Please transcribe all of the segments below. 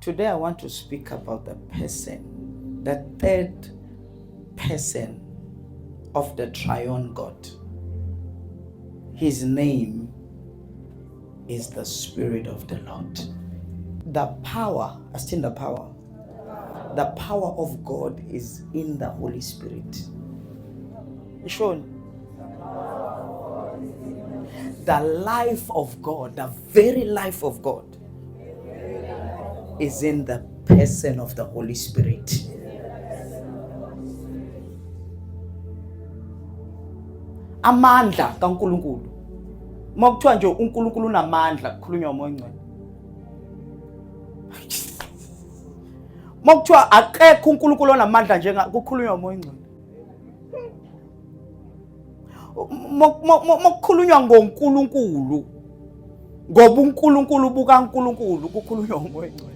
Today I want to speak about the person, the third person of the triune God. His name is the Spirit of the Lord. The power, the power of God is in the Holy Spirit. Shown. The life of God, the very life of God, is in the person of the Holy Spirit. Amandla kaNkulunkulu. Mokuthiwa nje uNkulunkulu unamandla kukhulunywa umoya ongcwele. Mokuthiwa akekho uNkulunkulu onamandla njenga kukhulunywa umoya ongcwele. Mokukhulunywa ngoNkulunkulu, ngoba uNkulunkulu bukaNkulunkulu kukhulunywa umoya ongcwele.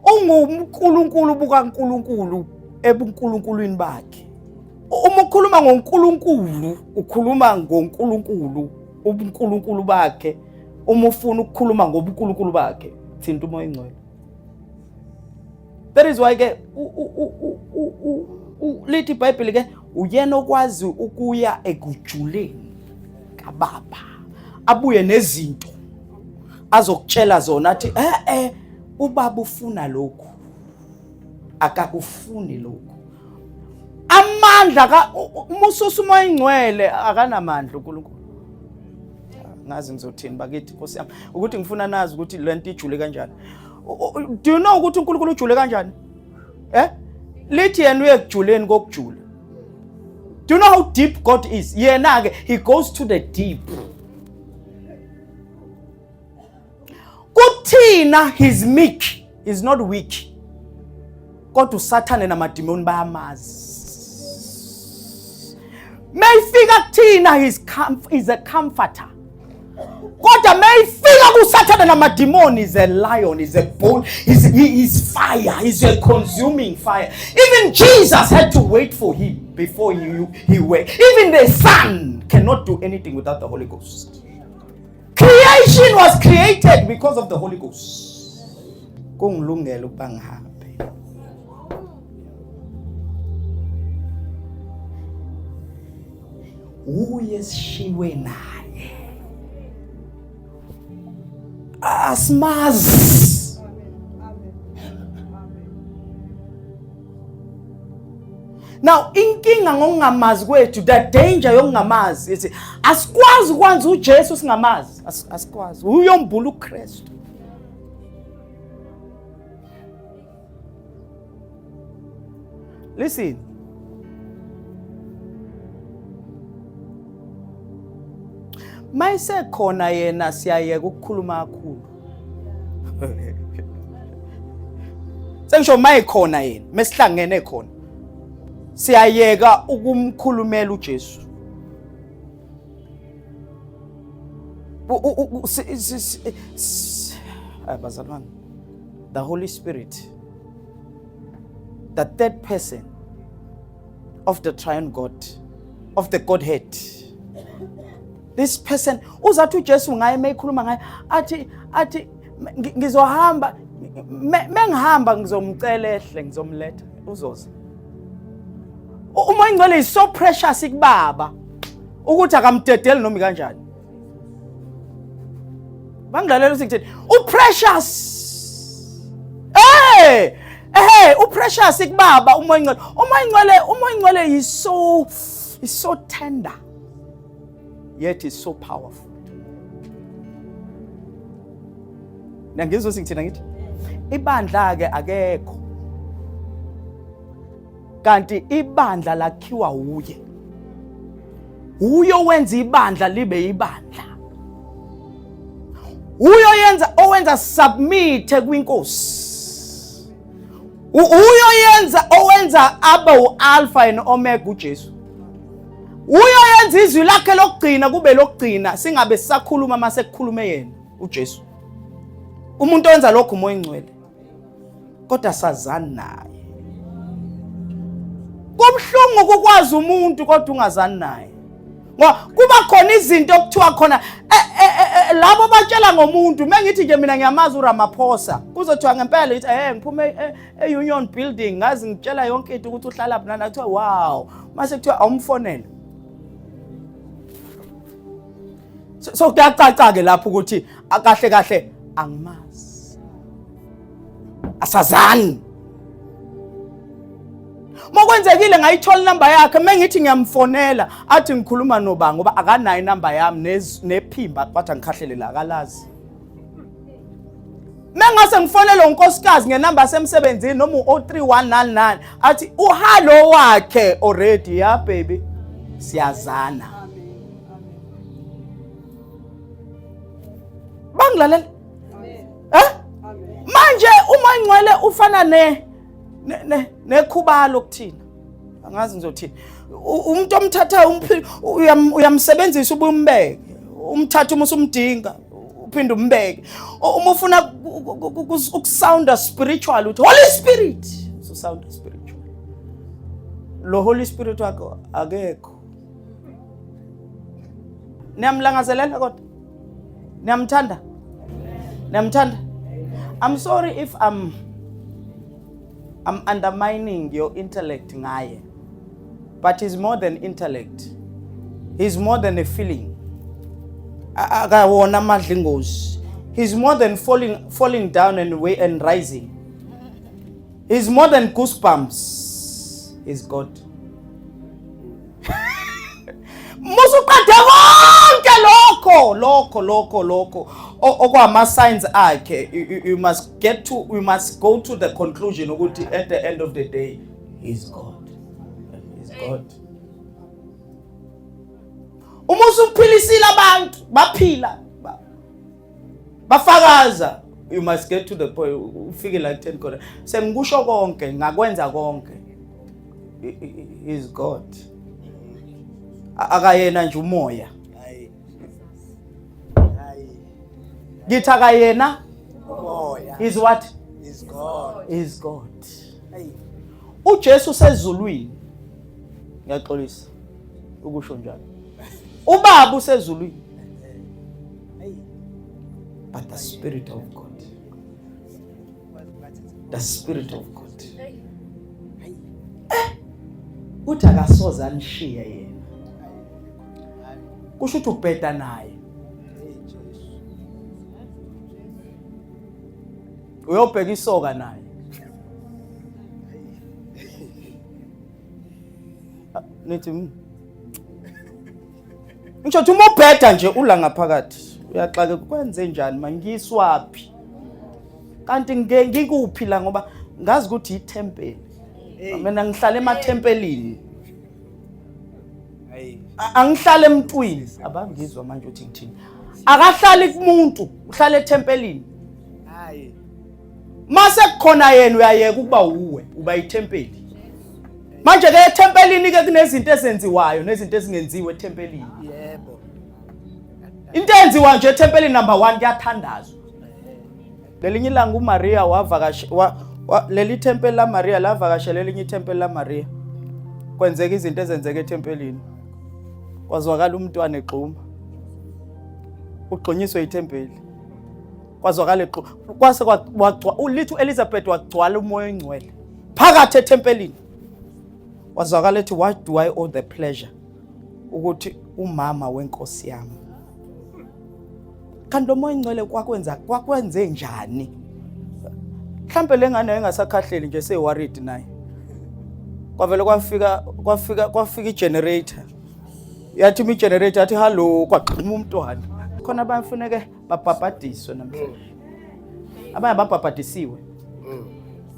UnguNkulunkulu bukaNkulunkulu ebuNkulunkulwini bakhe. Uma ukhuluma ngoNkulunkulu, ukhuluma ngoNkulunkulu, ubuNkulunkulu bakhe. Uma ufuna ukukhuluma ngobuNkulunkulu bakhe, thinta umoya ongcwele. That is why ke lithi iBhayibheli ke uyena okwazi ukuya ekujuleni kaBaba, abuye nezinto azokutshela zona athi uBaba ufuna lokhu, akakufuni lokhu. Amandla umususa umoya ongcwele akanamandla uNkulunkulu. Ngazi ngizothini bakithi Nkosi yami ukuthi ngifuna nazi ukuthi lento ijule kanjani. Do you know ukuthi uNkulunkulu ujule kanjani? Lithi yena uyekujuleni kokujula. Do you know how deep God is? Yena ke he goes to the deep. Kuthina he's meek, he's not weak. Kodwa uSathane namadimoni bayamazi. Mayifika kuthina he's a comforter. Kodwa mayifika kuSathane namadimoni is a lion, is a bull, he's fire, he's a consuming fire. Even Jesus had to wait for him before he went. Even the Son cannot do anything without the Holy Ghost. Creation was created because of the Holy Ghost. Kungilungela ukuba ngihambe. Uyeshiwe naye. Asimazi. Now inkinga ngokungamazi kwethu, the danger yokungamazi is asikwazi ukwenza uJesu singamazi, asikwazi. Uyombula uKristu. Listen. Mayise khona yena siyayeka ukukhuluma kakhulu. Sengisho mayikhona yena, mesihlangene khona. Siyayeka ukumkhulumela uJesu. Abazalwane, the Holy Spirit, the third person of the triune God, of the Godhead. This person uzathi uJesu ngaye mayikhuluma ngaye athi ngizohamba mengihamba ngizomcela ehle ngizomletha uzoza. Umoya ongcwele is so precious kuBaba ukuthi akamdedeli noma kanjani. Bangilalela usikuthi uprecious. Uprecious kuBaba umoya ongcwele. Umoya ongcwele is so tender. Yet is so powerful. Nangizwe singithina ngithi ibandla ke akekho. Kanti ibandla lakhiwa uye. Uyo wenza ibandla libe ibandla. Uyo owenza submit kwinkosi. Uyo owenza abe uAlpha and Omega uJesu. Uyo yenza izwi lakhe lokugcina kube lokugcina singabe sisakhuluma mase kukhulume yena uJesu. Umuntu owenza lokho umoya ongcwele. Kodwa sazani naye. Kumhlungu ukwazi umuntu kodwa ungazani naye. Kuba khona izinto okuthiwa khona labo batshela ngomuntu mengithi nje mina ngiyamazi uRamaphosa kuzothiwa ngempela lithi ngiphume eUnion Building ngazi ngitshela yonke into ukuthi uhlala lapha nana kuthiwa wow mase kuthiwa awumfonele. So kuyacaca ke lapho ukuthi kahle angimazi. Asazani. Mokwenzekile ngayithola inamba yakhe mengithi ngiyamfonela athi ngikhuluma noba ngoba akanayo inamba yami nephimba bathi ngikhahlele la akalazi. Mengase ngifonela unkosikazi ngenamba yasemsebenzini noma u03199 athi uhalo wakhe already ya baby siyazana. Bangilalela? Manje uma ingcwele ufana nekhubalo kuthina. Angazi ngizothini. Umuntu omthatha uyamsebenzisa ubumbeke. Umthatha uma usumdinga uphinde umbeke. Uma ufuna ukusounda spiritual uthi Holy Spirit. So sound spiritual. Lo Holy Spirit wakho akekho. Niyamlangazelela kodwa? Niyamthanda? Niyamthanda? I'm sorry if I'm undermining your intellect ngaye. But he's more than intellect. He's more than a feeling. Akawona amadlingozi. He's more than falling down and rising. He's more than goosebumps. He's God. Musuqede konke lokho okwama signs akhe. You must go to the conclusion ukuthi at the end of the day he's God. He's God. Uma usuphilisile abantu baphila bafakaza, you must get to the point ufike like 10 kodwa sengikusho konke ngakwenza konke. He's God. Akayena nje umoya. Ngithi akayena umoya. He's what? He's God. He's God. uJesu sezulwini. Ngiyaxolisa ukusho njalo. Ubaba usezulwini. But the Spirit of God. The Spirit of God. Uthi akasoza anishiye yena. Kusho ukuthi ubheda naye. Uyobheka isoka naye. Nithi ngisho uthi uma ubheda nje ula ngaphakathi uyaxaka kwenze njani mangiswaphi kanti ngikuphi la ngoba ngazi ukuthi ithempeli mina ngihlala emathempelini angihlala emntwini abangizwa manje uthi ngithini akahlali kumuntu uhlala ethempelini mase kukhona yena uyayeka ukuba uwe uba ithempeli manje ke ethempelini ke kunezinto ezenziwayo nezinto ezingenziwe ethempelini yebo into enziwa nje ethempelini number 1 kuyathandazwa lelinye ilanga uMaria wavakasha leli tempeli la Maria lavakashela lelinye itempeli la Maria kwenzeka izinto ezenzeka ethempelini kwazwakala umntwana egxuma ugxonyiswe itempeli kwazwakala egxuma kwase uLithu Elizabeth wagcwala umoya ongcwele phakathi ethempelini wazwakala ethi what do I owe the pleasure ukuthi umama wenkosi yami kanti lo moya ongcwele kwakwenze njani mhlambe lengane engasakhahleli nje seworried naye kwavele kwafika igenerator yathi igenerator yathi hello kwaqhuma umntwana khona abafuneke babhabhadiswe namhlanje abanye babhabhadisiwe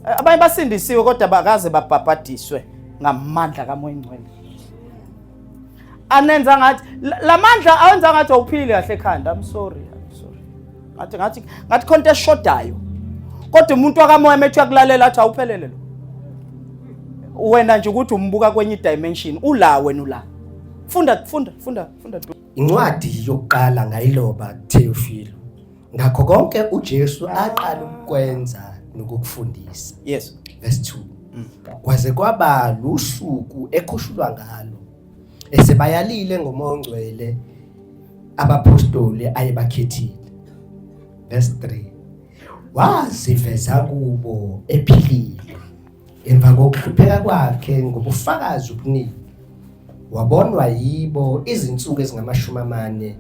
abanye basindisiwe kodwa bakaze babhabhadiswe ngamandla kaMoya Ongcwele anenza ngathi lamandla awenza ngathi awuphili kahle ekhanda. I'm sorry ngathi konke eshodayo kodwa umuntu wakamoya methi yakulalela athi awuphelele lo wena nje ukuthi umbuka kwenye dimension ula wena ula funda incwadi yokuqala ngayiloba Theophilo ngakho konke uJesu aqala ukukwenza nokukufundisa. Yes. Verse 2 kwaze kwaba lusuku ekhushulwa ngalo esebayalile ngoMoya oNgcwele abapostoli ayebakhethile. Verse 3. Waziveza kubo ephilile emva kokuhlupheka kwakhe ngobufakazi obuningi. Wabonwa yibo izinsuku ezingama40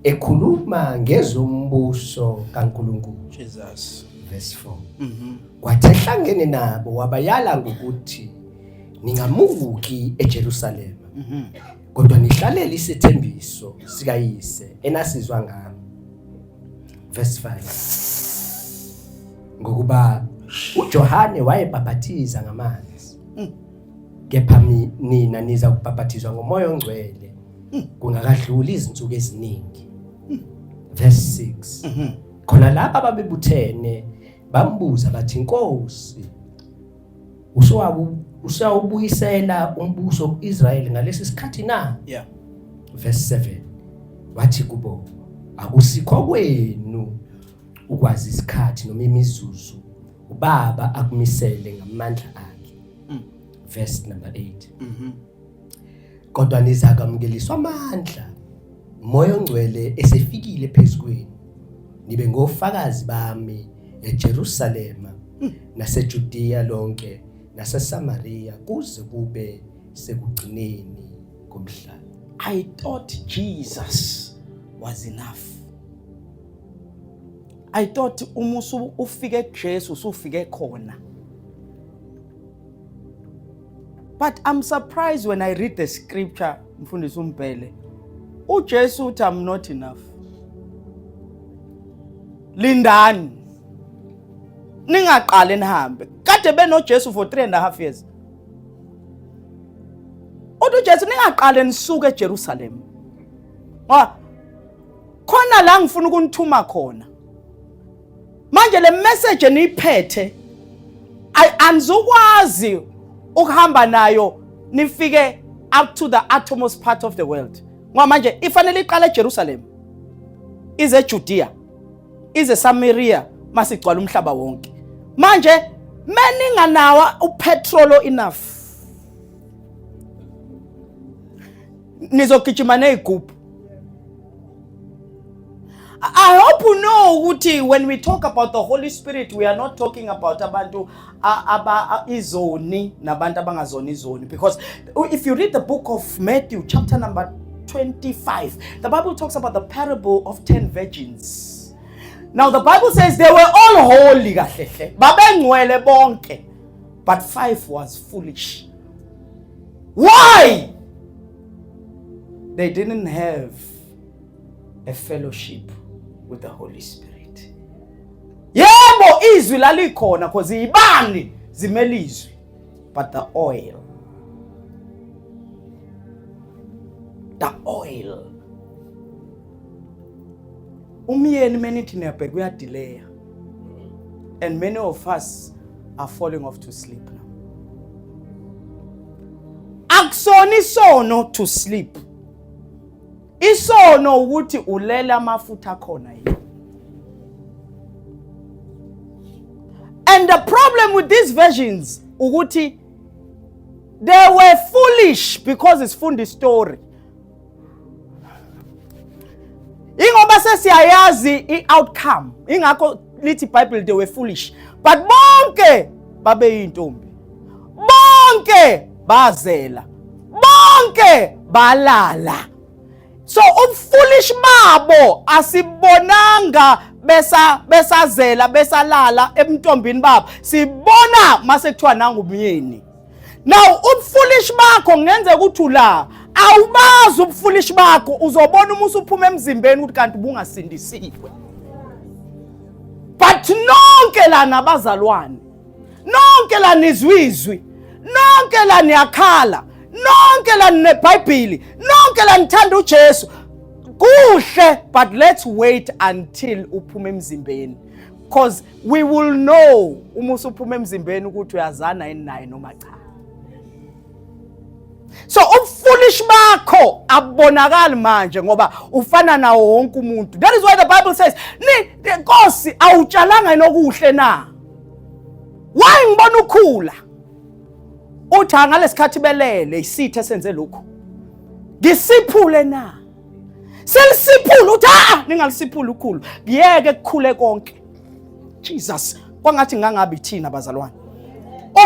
ekhuluma ngezombuso kaNkulunkulu. Jesus. Verse 4. Kwathi ehlangene nabo wabayala ngokuthi ningamuki eJerusalema. Kodwa nihlalele isithembiso sikayise enasizwa ngami. Verse 5. Ngokuba uJohane wayebhaphathiza ngamanzi. Kepha nina niza kubhaphathizwa ngoMoya oNgcwele kungakadluli izinsuku eziningi. Verse 6. Khona laba ababebuthene bambuza bathi Nkosi, usawubuyisela umbuso kuIsrael ngalesi sikhathi na? Yeah. Verse 7. Wathi kubo akusikho kwenu ukwazi isikhathi noma imizuzu uBaba akumisele ngamandla akhe. Verse number 8. Kodwa nizakamkeliswa amandla uMoya oNgcwele esefikile phezukwenu. Nibe ngofakazi bami eJerusalema naseJudiya lonke naseSamaria kuze kube sekugcineni komhlaba. I thought Jesus was enough. I thought umusu ufike kuJesu usufike khona. But I'm surprised when I read the scripture, mfundisi uMbhele. uJesu uthi I'm not enough. Lindani. Ningaqale nihambe. Kade benoJesu for 3.5 years. uJesu ningaqale nisuke eJerusalem. Khona la ngifuna ukunithuma khona. Manje le message eniphethe anizukwazi ukuhamba nayo nifike up to the uttermost part of the world. Ngoba manje ifanele iqala eJerusalem. Ize eJudiya. Ize Samaria masigcwala umhlaba wonke. Manje meninganawa upetrol enough. Nizogijima nezigubhu. I hope you know ukuthi when we talk about the Holy Spirit, we are not talking about abantu izoni nabantu abangazoni izoni, because if you read the book of Matthew chapter number 25, the Bible talks about the parable of 10 virgins. Now the Bible says they were all holy kahle, babengcwele bonke, but 5 was foolish. Why? They didn't have a fellowship with the Holy Spirit. Yebo izwi lalikhona because ibani zimele izwi, but the oil umyeni menithi niyabheka uyadelay, and many of us are falling off to sleep now. Akusona isono to sleep. Isono ukuthi ulela amafutha khona yini. And the problem with these versions ukuthi they were foolish because it's fundi story. Ingoba sesiyayazi i-outcome, ingakho lithi Bible they were foolish, but bonke babe intombi, bonke bazela, bonke balala. So foolish babo asibonanga besazela besalala emntombini babo, sibona masekuthiwa nangumyeni. Now foolish bakho ngenze ukuthi la awubazi ubufoolish bakho, uzobona uma usuphuma emzimbeni ukuthi kanti bungasindisiwe. But nonke la nabazalwane, nonke la nizwizwi, nonke la niyakhala, nonke la neBhayibheli, nonke la nithanda uJesu kuhle, but let's wait until uphume emzimbeni, because we will know uma usuphuma emzimbeni ukuthi uyazana yini naye noma cha. So foolish bakho abonakali manje ngoba ufana nawo wonke umuntu. That is why the Bible says ni Nkosi awutshalanga inokuhle na. Why ngibona ukhula? Uthi ngalesikhathi belele isithe senze lokho. ngisiphule na. Selisiphule uthi ningaliphule ukhulu. Ngiyeke kukhule konke. Jesus, kwangathi ngangabi thina bazalwane.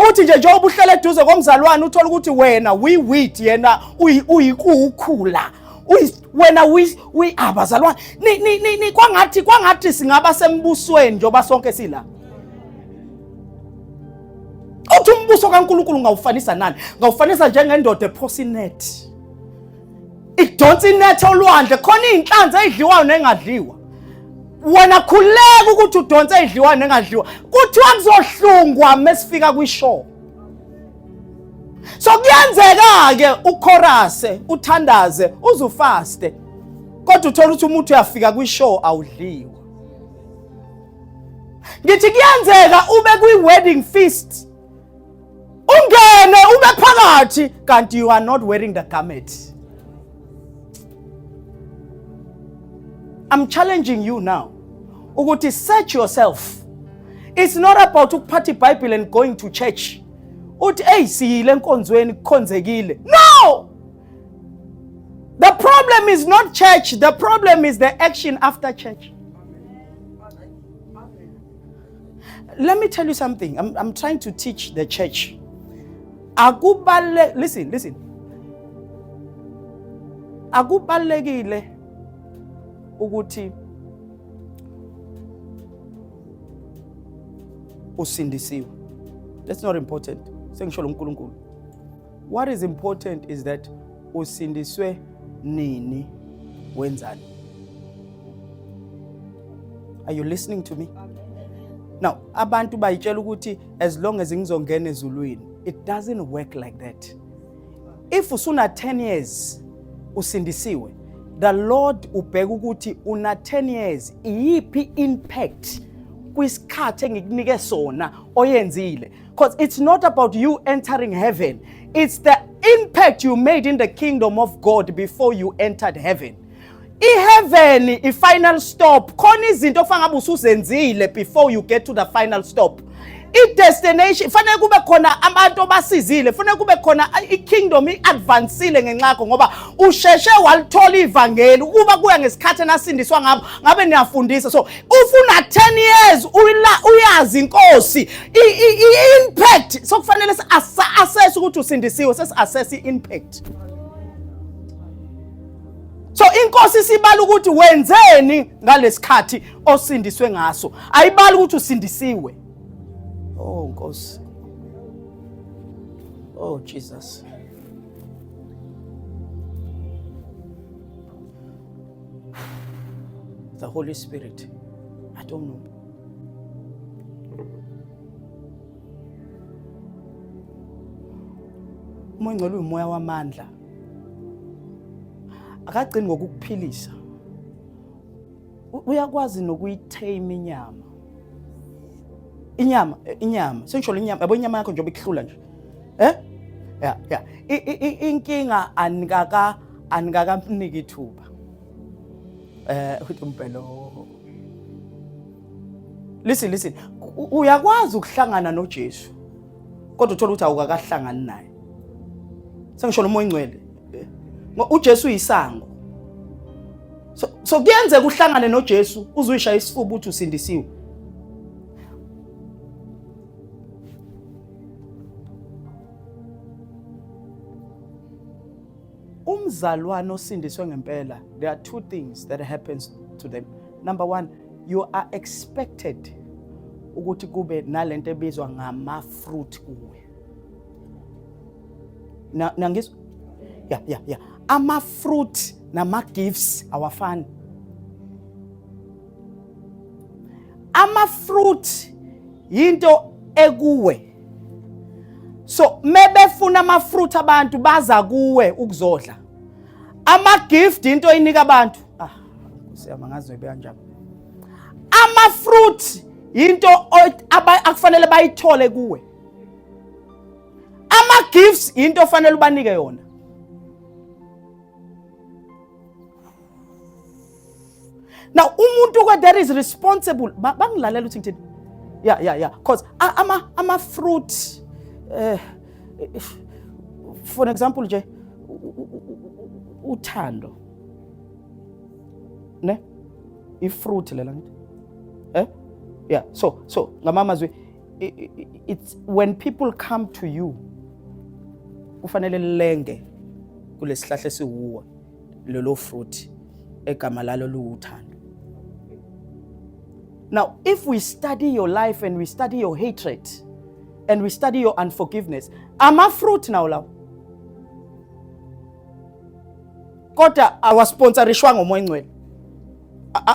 Ukuthi nje njengoba uhlala eduze komzalwane uthola ukuthi wena wheat yena uyikukhula. Wena abazalwane ni kwangathi singaba sembusweni njoba sonke sila. Uthi umbuso kaNkulunkulu ngawufanisa nani? Ngawufanisa njengendoda ephosa inet. Idonsa inet olwandle khona izinhlanzi ezidliwayo nengadliwa. Wena khuleka ukuthi udonsa ezidliwayo nengadliwa. Kuthiwa kuzohlungwa mesifika kwishore. So kuyenzeka ke ukhorase, uthandaze, uzufaste. Kodwa uthola ukuthi umuntu uyafika kwishore awudliwa. Ngithi kuyenzeka ube kwi-wedding feast. Ungene ube phakathi kanti you are not wearing the garment. I'm challenging you now. Ukuthi search yourself. It's not about ukuphatha iBhayibheli and going to church. Uthi siyile enkonzweni kukhonzekile. No! The problem is not church. The problem is the action after church. Let me tell you something. I'm trying to teach the church. Listen. Akubalekile ukuthi usindisiwe. That's not important. Sengisholo uNkulunkulu. What is important is that usindiswe nini wenzani. Are you listening to me? Now, abantu bayitshela ukuthi as long as ngizongena ezulwini, it doesn't work like that. If usuna 10 years usindisiwe, the Lord ubheka ukuthi una 10 years iyipi impact kwisikhathi engikunike sona oyenzile. Because it's not about you entering heaven. It's the impact you made in the kingdom of God before you entered heaven. I-heaven, i-final stop. Khona izinto ofana ngabe usuzenzile before you get to the final stop. I-destination, fanele kube khona abantu basizile, fanele kube khona i-kingdom i-advancile ngenxakho ngoba usheshe walithola ivangeli ukuba kuya ngesikhathi nasindiswa ngabe niyafundisa. So ufuna 10 years uyazi inkosi i-impact. So kufanele assess ukuthi usindisiwe, assess i-impact. So inkosi sibala ukuthi wenzeni ngalesikhathi osindiswe ngaso. Ayibali ukuthi usindisiwe. Oh Nkosi. Oh Jesus. The Holy Spirit. I don't know. Umoya ngcwele umoya wamandla. Akagcini ngokukuphilisa. Uyakwazi nokuyithema inyama. Sengisholo inyama, yabo inyama yakho njengoba ikhhlula nje. Yeah. Inkinga anikakamniki ithuba. Uthi umpelo. Listen. Uyakwazi ukuhlangana noJesu. Kodwa uthola ukuthi awukakahlangani naye. Sengisholo umoya ngcwele. uJesu uyisango. So kuyenzeka uhlangane noJesu uzuyishaya isifuba uthi usindisiwe. Umzalwane osindiswe ngempela, there are two things that happens to them. Number one, you are expected ukuthi kube nalento ebizwa ngama fruit kuwe. Nangizwa? Yeah. Ama fruit nama gifts awafani. Ama fruit into ekuwe. So mebefuna ama fruit abantu baza kuwe ukuzodla. Ama gift into inika abantu. Siyama ngazwe bekanjani. Ama fruit into akufanele bayithole kuwe. Ama gifts into ofanele ubanike yona. Now umuntu that is responsible bangilalela uthi ngithini. Yeah because ama fruit for example nje uthando ne ifruit lela ngithi yeah so ngamamazwi it's when people come to you kufanele lenge kulesihlahla esihuwa lelo fruit egama lalo luuthando. Now if we study your life and we study your hatred and we study your unforgiveness, ama fruit now lawo kodwa awasponsorishwa ngomoya ngcwele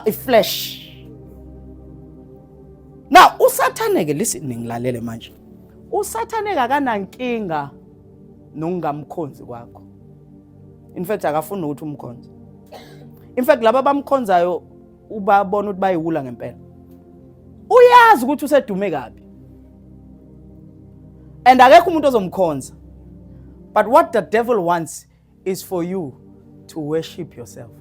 iflesh. Now usathane ke listen ningilalele manje, usathane akanankinga nongamkhonzi kwakho. In fact akafuni ukuthi umkhonze. In fact laba bamkhonzayo ubabona ukuthi bayiwula ngempela, uyazi ukuthi usedume kabi and akekho umuntu ozomkhonza. But what the devil wants is for you to worship yourself.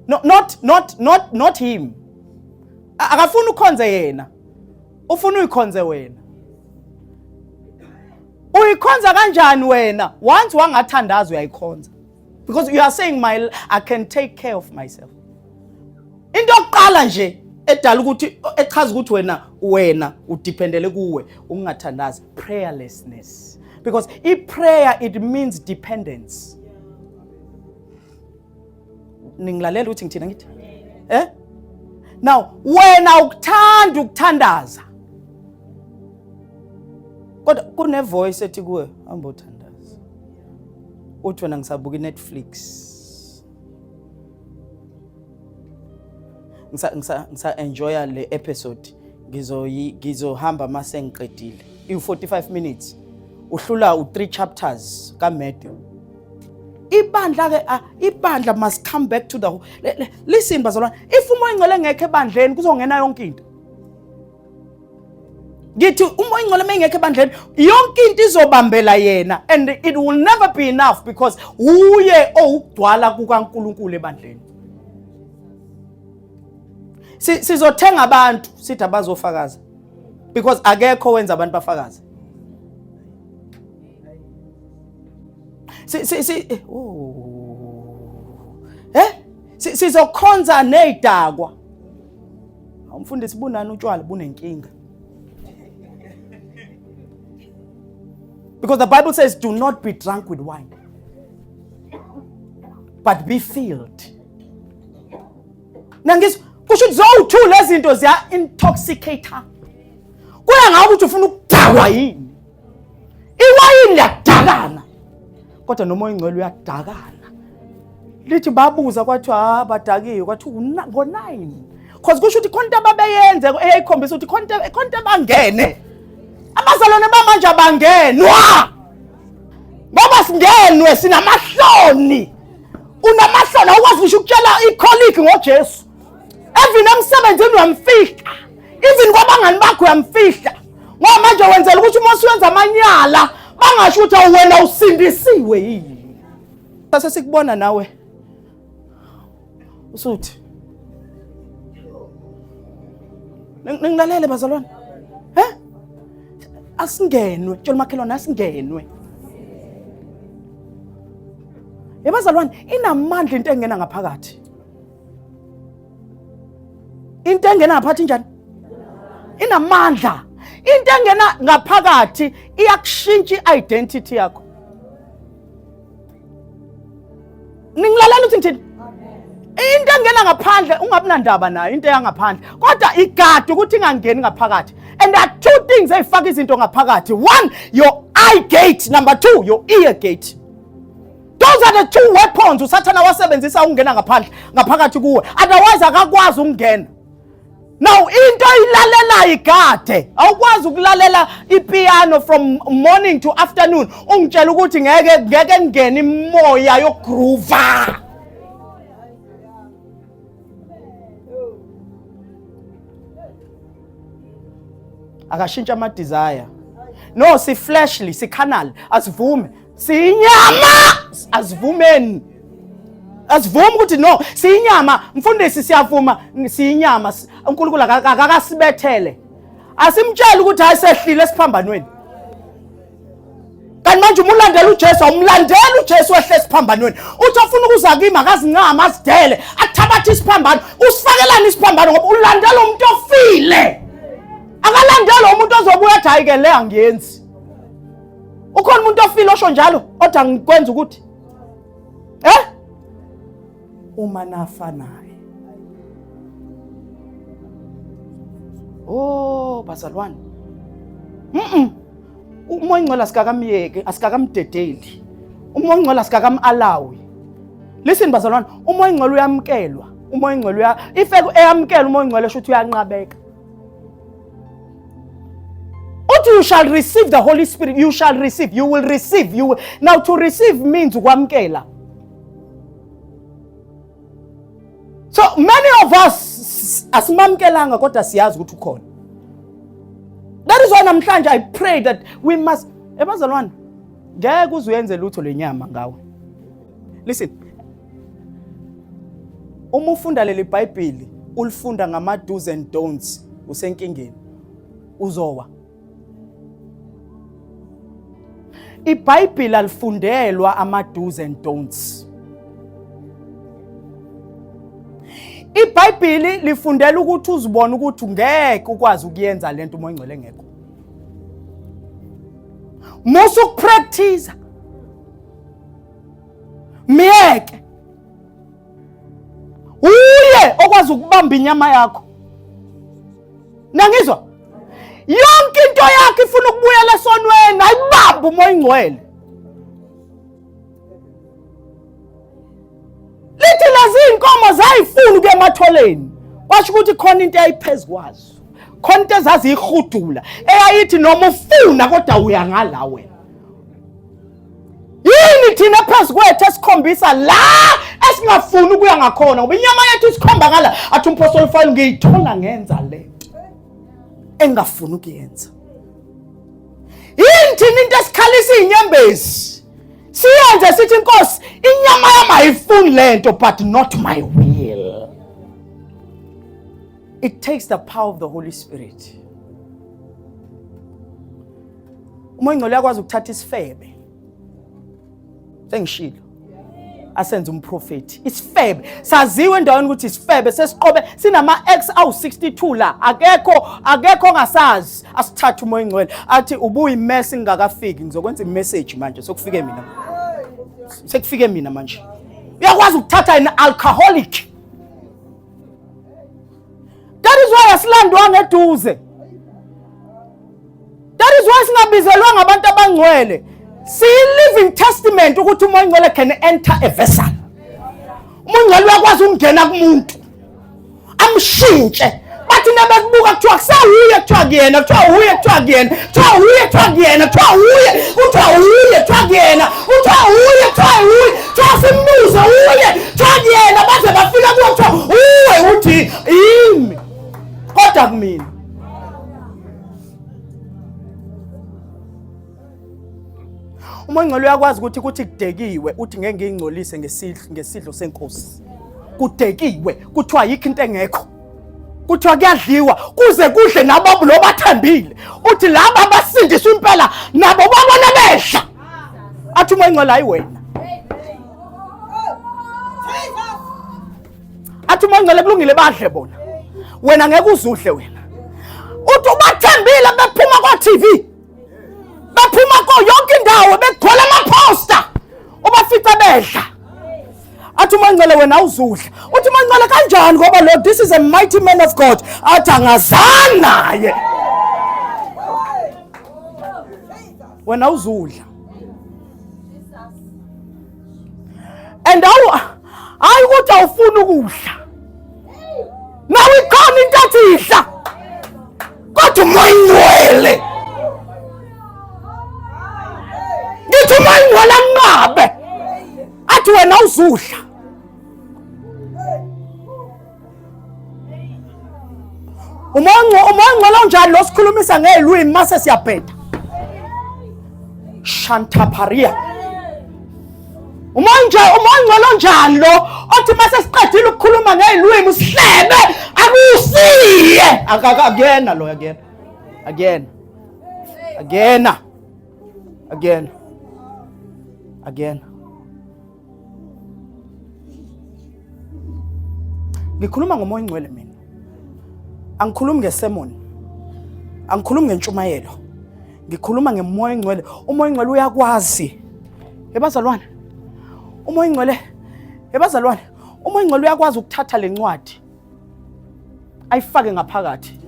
No, not him. Akafuna ukhonze yena, ufuna uyikhonze wena. Uyikhonza kanjani wena? Once wangathandaza uyayikhonza, because you are saying I can take care of myself. Into yokuqala nje edala ukuthi echaza ukuthi wena udependele kuwe ungathandazi, prayerlessness. Because prayer, it means dependence. Ningilalela ukuthi ngithina ngithi now wena ukuthanda ukuthandaza kodwa kune voice ethi kuwe hamba uthandaza, uthi wena ngisabuka iNetflix, ngisa enjoya le episode, ngizohamba mase ngiqedile i-45 minutes uhlula u3 chapters ka Matthew. Ibandla must come back to the listen bazalwane, if umoya ngcwele ngekho ebandleni kuzongena yonke into. Ngithi umoya ngcwele mengekho ebandleni yonke into izobambela yena, and it will never be enough because uye owugcwala kukaNkulunkulu ebandleni. Sizothenga abantu sithi abazofakaza because akekho wenza abantu bafakaze. Sizokhonza nezidakwa. Umfundisi bunani utshwala bunenkinga. Because the Bible says do not be drunk with wine, but be filled. Nangis kusho ukuthi lezi zinto ziya intoxicator. Kuya ngabe uthi ufuna ukudakwa yini? Iwayini liyadakana. Kodwa nomoya ngcwele uyadakana. Lithi babuza kwathi badakiwe kwathi ngo9. Because kusho ukuthi konke ababeyenze eyikhombisa ukuthi konke bangene. Abazalwane bamanje abangenwa. Ngoba singenwe sinamahloni. Unamahloni awukwazi ukutshela icolleague ngoJesu. Even emsebenzini uyamfihla. Even kwabangani bakho uyamfihla. Ngoba manje wenzela ukuthi uma usenza amanyala bangasho ukuthi wena usindisiwe yini. Sase sikubona nawe usuthi ningilalele bazalwane, asingenwe tshela makhelwane asingenwe. Yebazalwane inamandla into engena ngaphakathi. Into engena ngaphakathi njani? Inamandla. Into engena ngaphakathi iyakushintsha identity yakho. Ningilalela ukuthi ngithini? Into engena ngaphandle ungabi nandaba nayo into yangaphandle, kodwa igadi ukuthi ingangeni ngaphakathi. And there are two things ezifaka izinto ngaphakathi. One, your eye gate. Number two, your ear gate. Those are the two weapons usathana wasebenzisa ukungena ngaphakathi kuwe. Otherwise akakwazi ukungena. Now into ilalela igade. Awukwazi ukulalela ipiano from morning to afternoon ungitshela ukuthi ngeke ngene imoya yogroove. Akashintsha ama desire. No, si fleshly, si carnal, asivume. Sinyama, asivumeni. Asivume ukuthi no, sinyama, mfundisi siyavuma, sinyama. uNkulunkulu akakasibethele. Asimtshela ukuthi hayi sehlile esiphambanweni. Kanti manje uma ulandela uJesu umlandela uJesu wehle esiphambanweni. Uthi afuna ukuza kimi akazincama asidele athabathe isiphambano. Usifakelani isiphambano ngoba ulandela umuntu ofile. Akalandela umuntu ozobuya athi hayi ke le angiyenzi. Ukhona umuntu ofile osho njalo othi ngikwenza ukuthi uma nafa naye. Oh bazalwane. Umoya ngcola sikakamyeke asikakamdedeli. Umoya ngcola sikakam-alawi. Listen bazalwane, umoya ngcola uyamkelwa. Umoya ngcola if eyamkela umoya ngcola esho ukuthi uyanqabeka. Uthi you shall receive the Holy Spirit, you shall receive, you will receive, you will. Now to receive means ukwamkela. So many of us asimamkelanga kodwa siyazi ukuthi ukhona. That is why namhlanje I pray that we must ebazalwane ngeke uzuyenze lutho lenyama ngawe. Listen. Uma ufunda leli Bible ulifunda ngama do's and don'ts usenkingeni uzowa. iBhayibheli alifundelwa ama do's and don'ts. iBhayibheli lifundela ukuthi uzibone ukuthi ungeke ukwazi ukuyenza lento umoya ngcwele ngekho. Musu practice. Miyeke. Uye okwazi ukubamba inyama yakho. Nangizwa? Yonke into yakho ifuna ukubuyela esonweni ayibamba umoya ngcwele. Lithi lazi inkomo zayifuna ukuya ematholeni. Washo ukuthi khona into eyayiphezukwazo. Khona into ezazi ihudula eyayithi noma ufuna kodwa uya ngala wena. Yini thina phezkwethu esikhombisa la esingafuni ukuya ngakhona ngoba inyama yethu isikhomba ngala athi umpostoli file ngiyithola ngenza lento engafuni ukuyenza. Yini thina into esikhalisa inyembezi siyenze sithi inkosi inyama yami ayifuni lento but not my will. It takes the power of the Holy Spirit. Umoya ngcwele uyakwazi ukuthatha isifebe. Sengishilo. Asenze umprofeti. Isifebe. Saziwe endaweni ukuthi isifebe sesiqobe sinama X awu 62 la. Akekho ongasazi. Asithatha umoya ngcwele. Athi ubuyi mess ngingakafiki ngizokwenza imessage manje sokufike mina. Sekufike mina manje. Uyakwazi ukuthatha ina alcoholic. That is why asilandwa ngeduze. That is why singabizelwa ngabantu abangcwele. See living testament ukuthi umoya ngcwele can enter a vessel. Umoya ngcwele uyakwazi ukungena kumuntu. Amshintshe. Bathi nabekubuka kuthiwa kusawuye kuthiwa kuyena, kuthiwa uye kuthiwa kuyena, kuthiwa uye kuthiwa kuyena, kuthiwa uye, kuthiwa uye kuthiwa kuyena, kuthiwa uye kuthiwa uye, kuthiwa simbuze uye kuthiwa kuyena baze bafika kuwo kuthiwa uwe uthi yimi. Kodwa kumina. Umoya ngcwele uyakwazi ukuthi kudekiwe uthi ngeke ngingcolise ngesidlo senkosi. Kudekiwe kuthiwa yikho into engekho. Kuthiwa kuyadliwa kuze kudle nabo lo bathembile. Uthi laba basindiswa impela nabo babona behla. Athi umoya ngcwele hayi wena. Athi umoya ngcwele kulungile badle bona. Wena ngeke uzudle wena. Uthi ubathembile bephuma kwa TV. Baphuma ko yonke indawo begcola amaposter. Ubafica bedla. Athi umoya ngcwele wena uzudla. Uthi umoya ngcwele kanjani ngoba Lord this is a mighty man of God. Athi angazani naye. Wena uzudla. And hayi ukuthi awufuna ukudla. Nawe ikhona into ethi idla. Kodwa umoya ngcwele. Ngithi umoya ngcwele anqabe. Athi wena uzudla. Umoya ngcwele onjani lo sikhulumisa ngelwimi mase siyabheda. Shantaparia. Umoya ngcwele onjani lo othi mase siqedile ukukhuluma ngelwimi usihlebe akusiye. Akuyena lo again. Again. Ngikhuluma ngomoya ongcwele mina. Angikhulumi ngesermon. Angikhulumi ngentshumayelo. Ngikhuluma ngemoya ongcwele. Umoya ongcwele uyakwazi. Yebazalwane. Umoya ongcwele. Yebazalwane. Umoya ongcwele uyakwazi ukuthatha lencwadi. Ayifake ngaphakathi.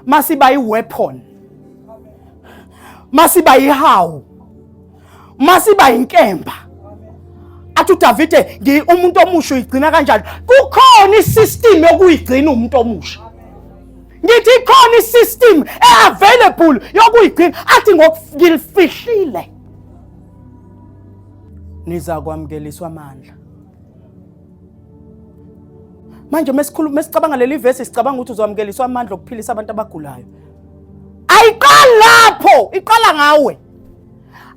Masiba iweapon. Masiba ihawu. Masiba inkemba. Athi uDavide umuntu omusha uyigcina kanjani? Kukhona isystem yokuyigcina umuntu omusha. Ngithi ikhona isystem available yokuyigcina athi ngilifihlile. Niza kwamkeliswa amandla. Manje mesicabanga leli verse sicabanga ukuthi uzamkeliswa amandla okuphilisa abantu abagulayo. Ayiqala lapho, iqala ngawe.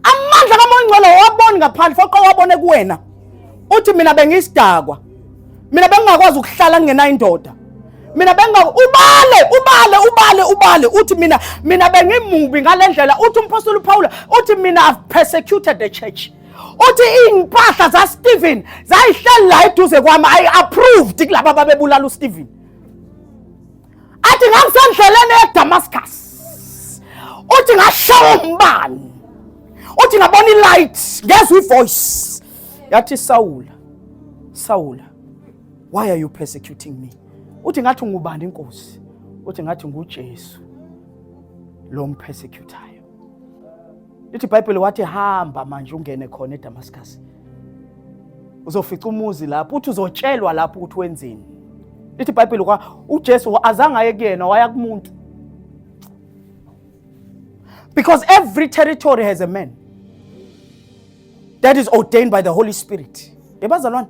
Amandla kaMoya Ongcwele wabona ngaphandle foqa wabone kuwena. Uthi mina bengisidakwa. Mina bengingakwazi ukuhlala ngena indoda. Mina ubale uthi mina bengimubi ngalendlela. Uthi umpostoli Paul uthi mina I've persecuted the church. Uthi impahla za Stephen zayihlala eduze kwami. I approved kulabo ababebulala uStephen. Athi ngamsendleleni eDamascus. Uthi ngashawa umbani. Uthi ngabona ilight, ngezwe ivoice. Yathi Saul, why are you persecuting me? Uthi ngathi ngubani inkosi? Uthi ngathi nguJesu lo mpersecutayo. Lithi iBhayibheli wathi hamba manje ungene khona eDamascus. Uzofica umuzi lapho, uthi uzotshelwa lapho ukuthi wenzeni. Lithi iBhayibheli uJesu azange aye kuyena waya kumuntu. Because every territory has a man that is ordained by the Holy Spirit. Yebazalwane.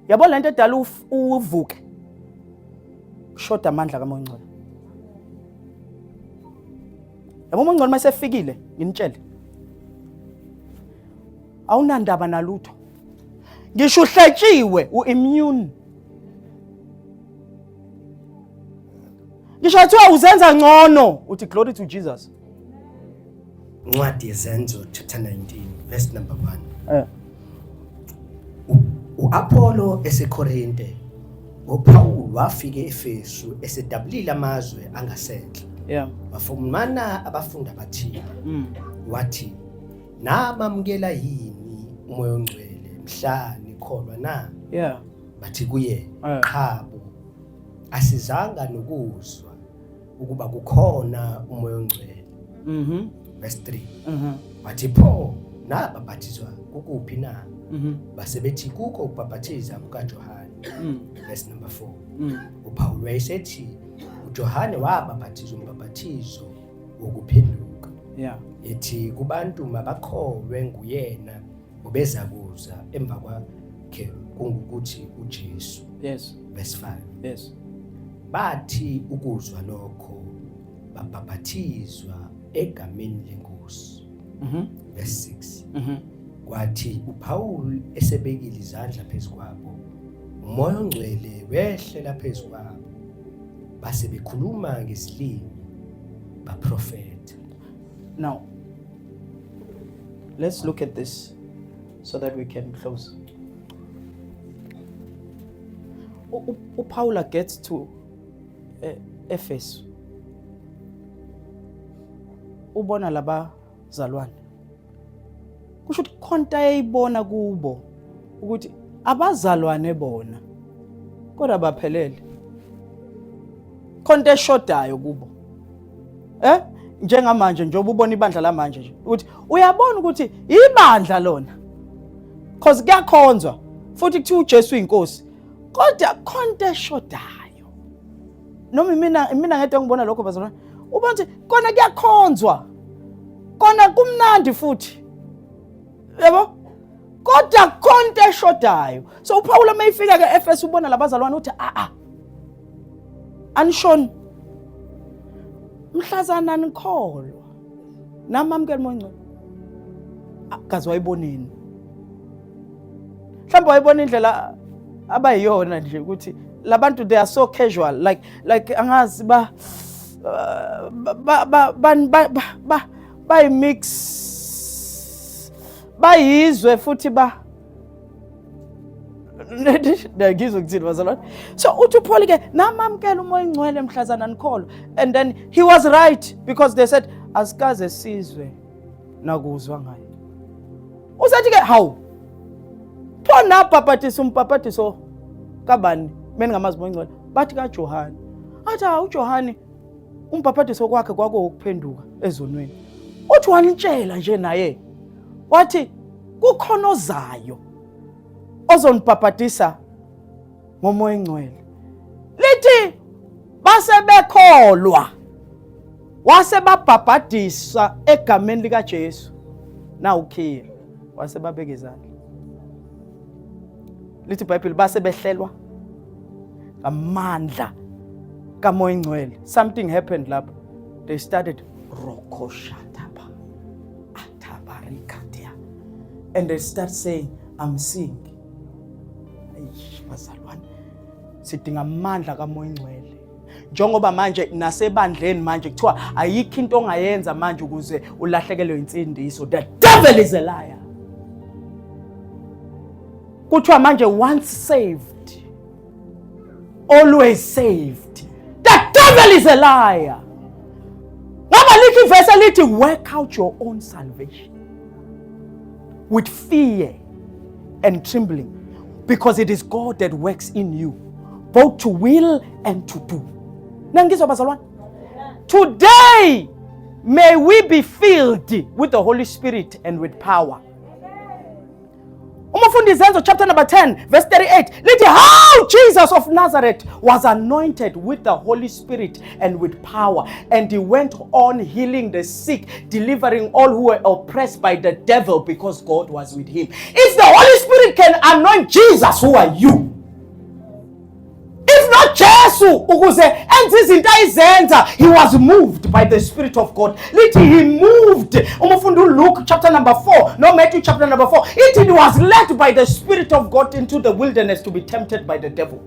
Yabo lento edala uvuke. Shoda amandla kaMoya Ongcwele. Yabo uMoya Ongcwele masefikile, nginitshele. Awunandaba nalutho. Ngisho uhletshiwe uimmune. Ngisho athiwa uzenza ngcono, uthi glory to Jesus. Ncwadi yezenzo chapter 19 verse number 1. U-Apollo eseKorinte, uPaul wafika eEfesu esedabulile amazwe angasenhle. Wafumana abafundi abathile. Wathi, "Namamkela yini uMoya Ongcwele mhla nikholwa na?" Bathi kuye, "Qhabu, asizanga nokuzwa ukuba kukhona uMoya Ongcwele." Verse 3. Wathi pho nababhathizwa kukuphi na? Base bethi kuko ukubhaphathiza kukaJohane. Verse number 4. uPaul wayesethi uJohane wabhaphathiza umbhaphathizo wokuphenduka. Ethi kubantu mabakholwe nguyena ubeza kuza emva kwakhe kungukuthi uJesu. Verse 5. Bathi ukuzwa lokho babhaphathizwa egameni lenkosi. Verse 6. Kwathi uPaul esebekile izandla phezukwabo, uMoya Ongcwele wehlela phezukwabo. Base bekhuluma ngesilimi baprofeta. Now, let's look at this so that we can close. Paul gets to Ephesus. Ubona laba zalwane. Kusho ukuthi khonta eyibona kubo ukuthi abazalwane bona kodwa baphelele. Khonta eshodayo kubo. Njengamanje njengoba ubona ibandla lamanje nje ukuthi uyabona ukuthi ibandla lona because kuyakhonzwa futhi kuthi uJesu inkosi kodwa khonta eshodayo. Noma mina ngedwa ngibona lokho bazalwane ubona ukuthi kona kuyakhonzwa kona kumnandi futhi yebo kodwa khonta eshodayo. So uPaul mayifika ke eEfesu ubona labazalwane uthi anishoni mhlazana nikholwa namamkela uMoya Ongcwele akazi wayibonini mhlawumbe wayibona indlela abayiyona nje ukuthi labantu they are so casual like angazi by mix bayizwe futhi ngizwe kuthini bazalwane. So uthi uPaul ke namamkela umoya engcwele mhlazana nikholo, and then he was right because they said asikaze sizwe nakuzwa ngaye. Usathi ke how phona baphathisa umpaphathiso kabani mina ngamazi umoya engcwele bathi kaJohane. Athi uJohane umpaphathiso kwakhe kwakuphenduka ezonweni. Uthi wanitshela nje naye wathi kukhona ozayo ozonipaphathisa ngomoya engcwele. Lithi base bekholwa wase babhabhadisa egameni lika Jesu na ukhiya wase babeka izandla. Lithi iBhayibheli base behlelwa amandla kamoya engcwele. Something happened lapho. They started rokoshataba atabarikatia, and they start saying I'm seeing. Bazalwane sidinga amandla kamoya engcwele. Njengoba manje nasebandleni manje kuthiwa ayikho into ongayenza manje ukuze ulahlekelwe insindiso. The devil is a liar. Kuthiwa manje once saved always saved. The devil is a liar. Ngaba lithi verse lithi work out your own salvation with fear and trembling, because it is God that works in you both to will and to do. Nangizwa bazalwane. Today may we be filled with the Holy Spirit and with power. Umufundi Zenzo chapter number 10 verse 38 lithi how Jesus of Nazareth was anointed with the Holy Spirit and with power, and he went on healing the sick, delivering all who were oppressed by the devil, because God was with him. If the Holy Spirit can anoint Jesus, who are you? If not Jesu ukuze enze izinto ayizenza, he was moved by the Spirit of God. Lithi he moved. Umufundi Luke chapter number 4 no Matthew chapter number 4 it was led by the Spirit of God into the wilderness to be tempted by the devil.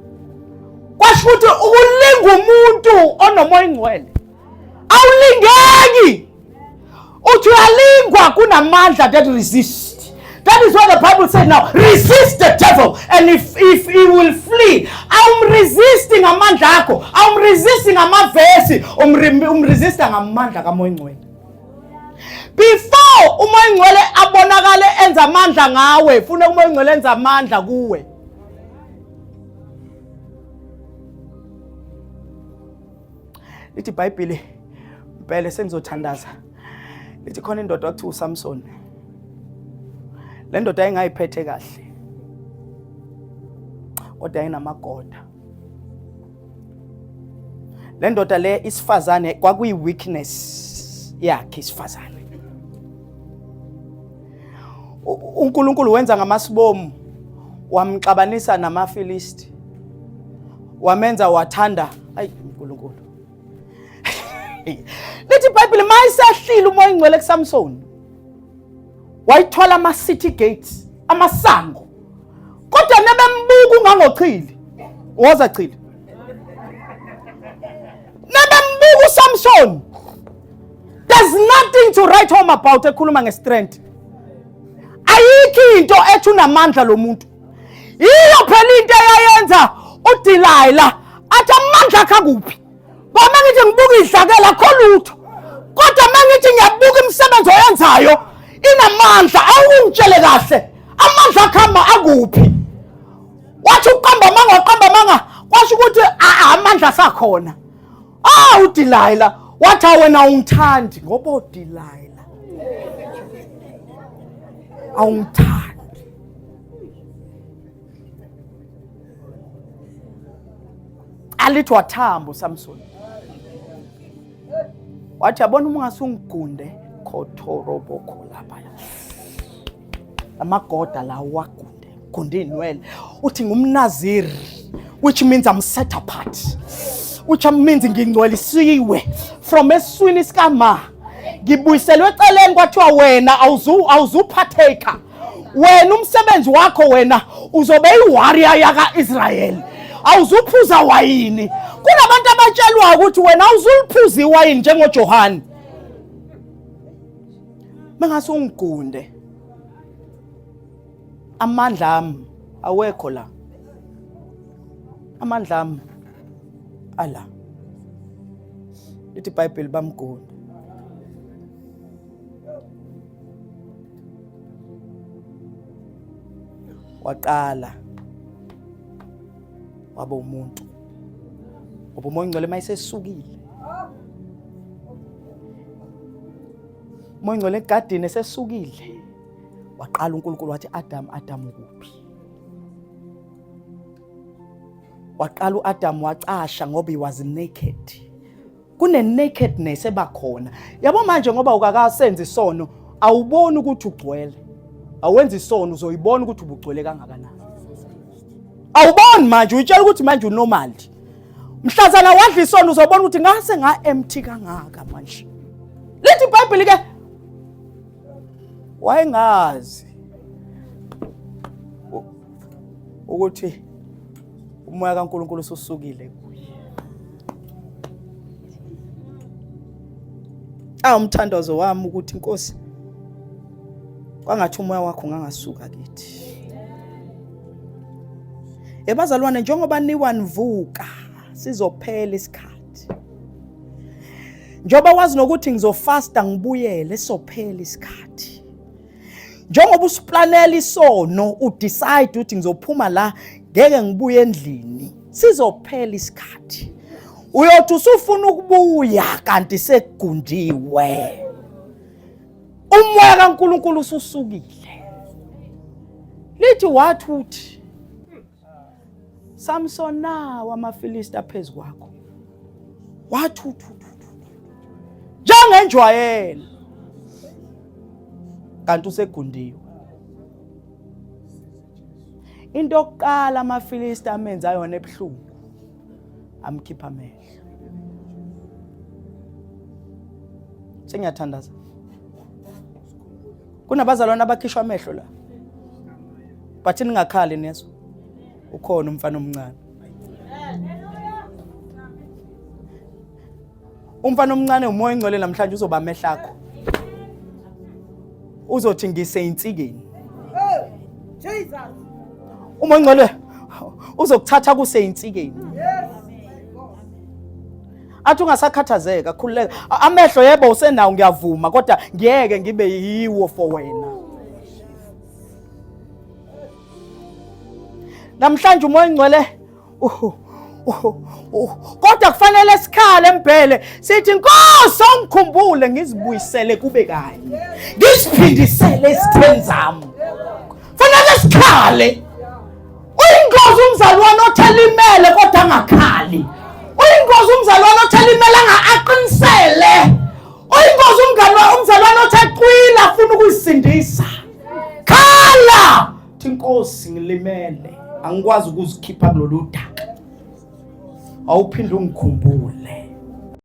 Kwasho ukuthi ukulinga umuntu onomoya engcwele awulingeki. Uthi uyalingwa kunamandla that resist. That is what the Bible said now. Resist the devil, and if he will flee. I'm resisting amandla akho. I'm resisting amavesi. Resisting amandla kamoya engcwele. Before umoya engcwele abonakale enza amandla ngawe, funa umoya engcwele enza amandla kuwe. Lithi iBhayibheli impela sengizothandaza. Lithi khona indoda ekuthiwa uSamson. Le ndoda ayingayiphethe kahle, kodwa ayinamagoda. Le ndoda le isifazane kwakuyi weakness yakhe isifazane. uNkulunkulu wenza ngamasibomu, wamxabanisa namaFilisti, wamenza wathanda uNkulunkulu. Lithi iBhayibheli mayisahlile umoya engcwele kuSamson, wayithola ama-city gates, amasango, kodwa nebembuka ungangochili. Woza chili. Nebembuka uSamson. There's nothing to write home about ekhuluma ngestrength. Ayikho into ethi unamandla lo muntu. Iyo phela into eyayenza uDelilah athi amandla akhe kuphi. Ngoba ngithi ngibuka idlakela akho lutho. Kodwa mangithi ngiyabuka imisebenzi oyenzayo inamandla, awungitshele kahle amandla akhamba akuphi. Wathi uqamba manga kwasho ukuthi amandla sakhona. uDelilah wathi wena ungithandi ngoba uDelilah awungithandi. Alithi wathamba uSamson. Wathi yabona uma ungasungigunde khothorobokho lapha. Amagoda la wagunde, gunde inwele. Uthi ngumNaziri, which means I'm set apart. Which means ngingcwelisiwe from eswini sikama. Ngibuyiselwe eceleni kwathiwa wena awuzuphatheka. Wena umsebenzi wakho wena uzobe iwarrior yaka-Israyeli. Awuzuphuza wayini. Kunabantu abatshelwa ukuthi wena awuzuliphuza iwayini njengoJohane. Mangase ungigunde amandla ami awekho la. Amandla ami ala. Lithi iBhayibheli bamgunda. Waqala waba umuntu. Ngoba umoya ongcwele mayisesukile. Umoya ongcwele egadini esesukile. Waqala uNkulunkulu wathi Adam ukuphi? Waqala uAdam wacasha ngoba he was naked. Kune nakedness ebakhona. Yabo manje ngoba ukakasenza isono, awuboni ukuthi ugcwele. Awenza isono uzoyibona ukuthi ubugcwele kangakanani. Awuboni manje uyitshela ukuthi manje unormal. Mhlazana wadla isono uzobona ukuthi ngase empty kangaka manje. Lithi iBhayibheli ke wayengazi ukuthi umoya kaNkulunkulu ususukile kuye. Umthandazo wami ukuthi Nkosi kwangathi umoya wakho ngangasuka kithi. Ebazalwane njengoba niwanvuka sizophela isikhathi. Njoba wazi nokuthi ngizofasta ngibuyele sophela isikhathi. Njengoba usiplanela isono udecide ukuthi ngizophuma la ngeke ngibuye endlini sizophela isikhathi. Uyothi usufuna ukubuya kanti sekugundiwe. Umoya kaNkulunkulu ususukile. Lithi wathuthi Samson nawo amaFilisti aphezulu kwakho. Wathuthu. Njengenjwayelo. Kanti usegundiwe. Into yokuqala amaFilisti amenza yona ebuhlungu. Amkhipha amehlo. Sengiyathandaza. Kunabazalwane abakhishwa amehlo la. Bathi ningakhali neso. Ukhona umfana omncane. Umfana omncane umoya ongcwele namhlanje uzoba amehlo akho. Uzothi ngiseyinsikeni. Jesus. Umoya ongcwele uzokuthatha kuseyinsikeni. Athi ungasakhathazeka khululeka. Amehlo yebo usenawo ngiyavuma kodwa ngiyeke ngibe yiwo for wena. Namhlanje umoya ongcwele kodwa kufanele sikhale empele sithi Nkosi ongikhumbule ngizibuyisele kube kanye. Ngisiphindisele isitheni zami. Kufanele sikhale. Uyingozi umzalwane othalimele kodwa angakhali. Uyingozi umzalwane othalimele angaqinisele. Uyingozi umzalwane othaqwila afuna ukuzisindisa. Khala. Inkosi ngilimele. Angikwazi ukuzikhipha kulolu daka. Awuphinde ungikhumbule.